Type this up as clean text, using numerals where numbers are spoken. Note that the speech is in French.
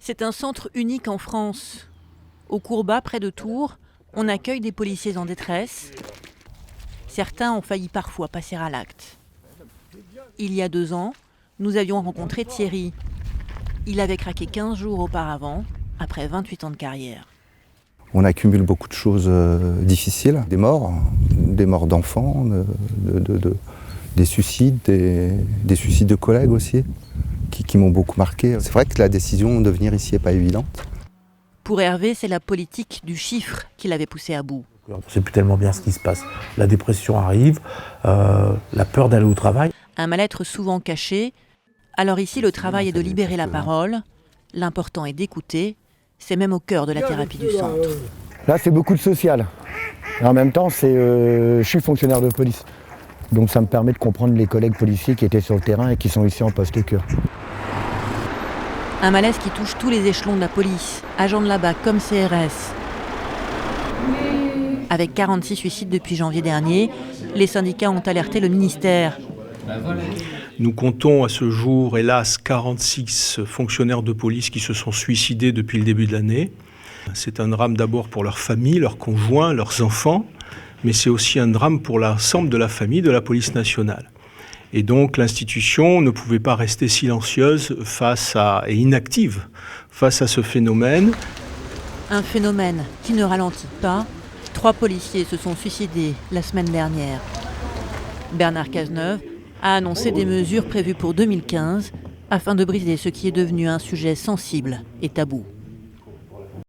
C'est un centre unique en France. Au Courbat, près de Tours, on accueille des policiers en détresse. Certains ont failli parfois passer à l'acte. Il y a 2 ans, nous avions rencontré Thierry. Il avait craqué 15 jours auparavant, après 28 ans de carrière. On accumule beaucoup de choses difficiles, des morts d'enfants, des suicides, des suicides de collègues aussi, qui m'ont beaucoup marqué. C'est vrai que la décision de venir ici n'est pas évidente. Pour Hervé, c'est la politique du chiffre qui l'avait poussé à bout. On ne sait plus tellement bien ce qui se passe. La dépression arrive, la peur d'aller au travail. Un mal-être souvent caché. Alors ici, le travail est de libérer la parole. L'important est d'écouter. C'est même au cœur de la thérapie du centre. Là, c'est beaucoup de social. Et en même temps, je suis fonctionnaire de police. Donc ça me permet de comprendre les collègues policiers qui étaient sur le terrain et qui sont ici en poste cœur. Un malaise qui touche tous les échelons de la police, agents de la BAC comme CRS. Avec 46 suicides depuis janvier dernier, les syndicats ont alerté le ministère. Nous comptons à ce jour, hélas, 46 fonctionnaires de police qui se sont suicidés depuis le début de l'année. C'est un drame d'abord pour leurs familles, leurs conjoints, leurs enfants, mais c'est aussi un drame pour l'ensemble de la famille de la police nationale. Et donc l'institution ne pouvait pas rester silencieuse et inactive face à ce phénomène. Un phénomène qui ne ralentit pas. 3 policiers se sont suicidés la semaine dernière. Bernard Cazeneuve a annoncé des mesures prévues pour 2015 afin de briser ce qui est devenu un sujet sensible et tabou.